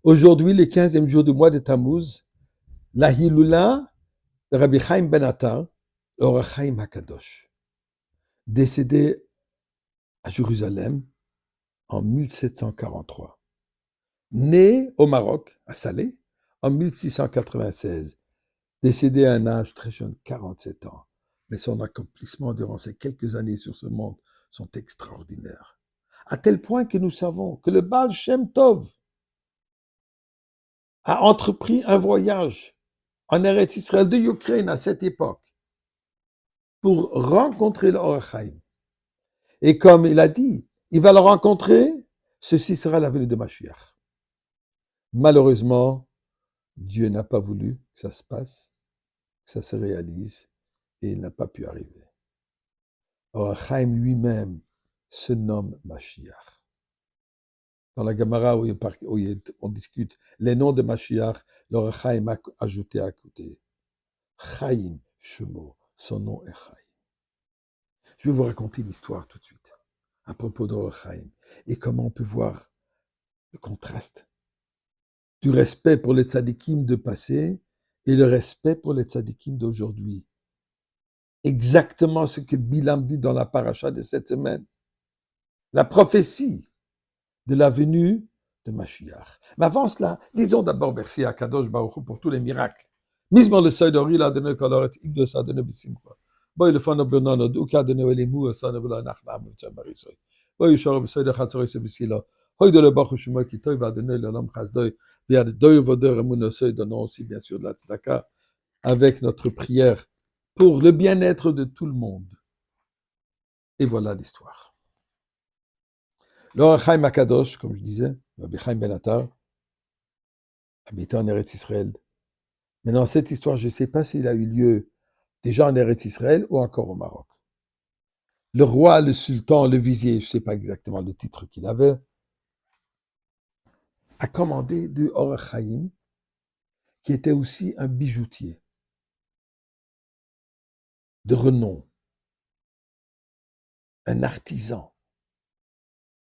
Aujourd'hui, le 15e jour du mois de Tammuz, la Hiloula de Rabbi Chaim Ben Attar, Or Chaim HaKadosh, décédé à Jérusalem en 1743. Né au Maroc, à Salé, en 1696. Décédé à un âge très jeune, 47 ans. Mais son accomplissement durant ces quelques années sur ce monde sont extraordinaires. À tel point que nous savons que le Baal Shem Tov a entrepris un voyage en Eretz Israël de Ukraine à cette époque pour rencontrer le Or HaChaim. Et comme il a dit, il va le rencontrer, ceci sera la venue de Mashiach. Malheureusement, Dieu n'a pas voulu que ça se passe, que ça se réalise, et il n'a pas pu arriver. Or HaChaim lui-même se nomme Mashiach. Dans la Gemara où on discute les noms de Mashiach, l'Or HaChaim a ajouté à côté Chaim Shemo, son nom est Chaim. Je vais vous raconter l'histoire tout de suite à propos d'Or HaChaim et comment on peut voir le contraste du respect pour les tzadikim de passé et le respect pour les tzadikim d'aujourd'hui. Exactement ce que Bilam dit dans la paracha de cette semaine. La prophétie de la venue de Mashiach. Mais avant cela, disons d'abord merci à Kadosh Baruch Hu pour tous les miracles. Mismo le seuil d'Ori l'a donné koloret ibn sa donné bisimcha. Boy le fano benano duka donné elimu sa ne vla nachlam tsamarisoy. Boy shor besay de khatsoy se bisila. Hoy de le bachu shuma ki toy va donner le lam khasdoy. Via de doy vodeur emun seuil donnant aussi bien sûr de la tzedaka avec notre prière pour le bien-être de tout le monde. Et voilà l'histoire. L'Or HaChaim HaKadosh, comme je disais, Rabbi Chaim Ben Attar, habitait en Eretz Israël. Maintenant, cette histoire, je ne sais pas s'il a eu lieu déjà en Eretz Israël ou encore au Maroc. Le roi, le sultan, le vizier, je ne sais pas exactement le titre qu'il avait, a commandé du Or HaChaim, qui était aussi un bijoutier de renom, un artisan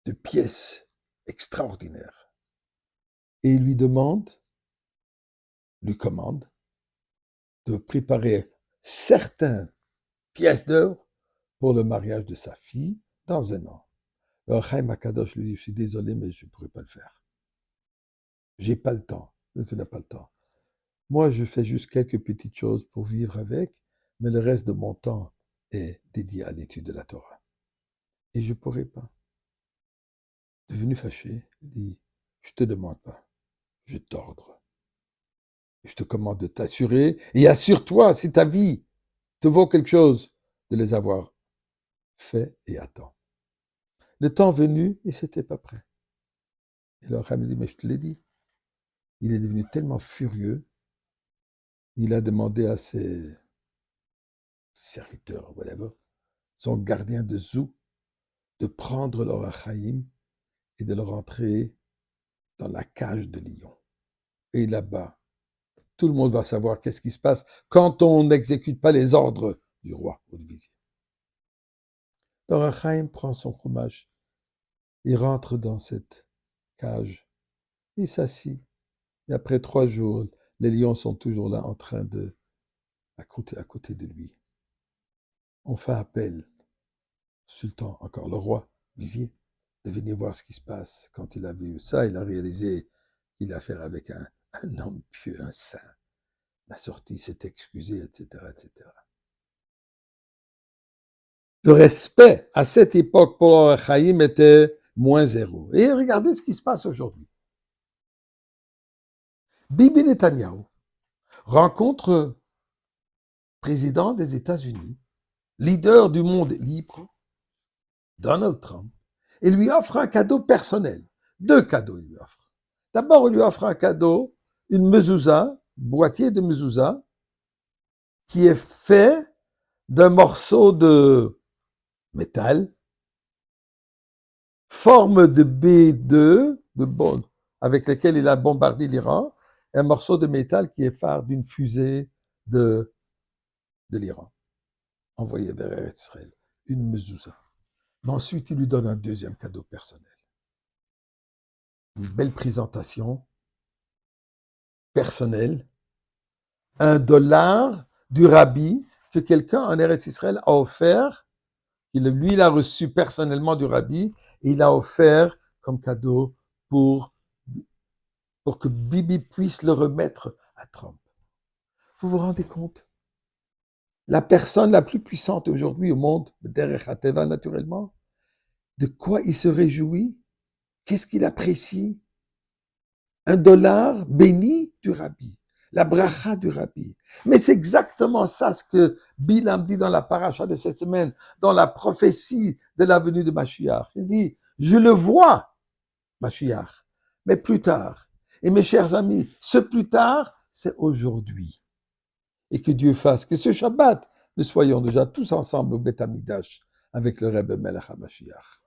de pièces extraordinaires. Et il lui commande, de préparer certaines pièces d'œuvre pour le mariage de sa fille dans un an. Alors Chaim HaKadosh lui dit, je suis désolé, mais je ne pourrai pas le faire. J'ai pas le temps. Tu n'as pas le temps. Moi, je fais juste quelques petites choses pour vivre avec, mais le reste de mon temps est dédié à l'étude de la Torah. Et je ne pourrai pas. Devenu fâché, il dit, je ne te demande pas, je t'ordre. Je te commande de t'assurer, et assure-toi, si ta vie te vaut quelque chose, de les avoir fait et attends. Le temps venu, il n'était pas prêt. Et alors, Chaim dit, mais je te l'ai dit. Il est devenu tellement furieux, il a demandé à ses serviteurs, whatever, son gardien de zoo, de prendre l'Or HaChaim et de le rentrer dans la cage de lion. Et là-bas, tout le monde va savoir qu'est-ce qui se passe quand on n'exécute pas les ordres du roi ou du vizier. L'Or HaChaim prend son fromage, il rentre dans cette cage, il s'assit. Et après 3 jours, les lions sont toujours là en train de à côté de lui. On fait appel, sultan, encore le roi, vizier, de venir voir ce qui se passe. Quand il a vu ça, il a réalisé qu'il a affaire avec un homme pieux, un saint. La sortie s'est excusée, etc., etc. Le respect à cette époque pour Or HaChaim était moins 0. Et regardez ce qui se passe aujourd'hui. Bibi Netanyahu rencontre président des États-Unis, leader du monde libre, Donald Trump, et lui offre un cadeau personnel. 2 cadeaux il lui offre. D'abord, il lui offre un cadeau, une mezouza, boîtier de mezouza, qui est fait d'un morceau de métal, forme de B2, avec lequel il a bombardé l'Iran, un morceau de métal qui est phare d'une fusée de l'Iran, envoyée vers Israël, une mezouza. Mais ensuite, il lui donne un deuxième cadeau personnel. Une belle présentation personnel, $1 du rabbi que quelqu'un en Eretz Israël a offert. Lui, il a reçu personnellement du rabbi et il a offert comme cadeau pour que Bibi puisse le remettre à Trump. Vous vous rendez compte? La personne la plus puissante aujourd'hui au monde, derrière Hateva naturellement, de quoi il se réjouit? Qu'est-ce qu'il apprécie? $1 béni du rabbi, la bracha du rabbi. Mais c'est exactement ça ce que Bilam dit dans la paracha de cette semaine, dans la prophétie de la venue de Mashiach. Il dit, je le vois, Mashiach, mais plus tard. Et mes chers amis, ce plus tard, c'est aujourd'hui. Et que Dieu fasse que ce Shabbat, nous soyons déjà tous ensemble au Beth Amikdash avec le Rebbe Melech HaMashiach.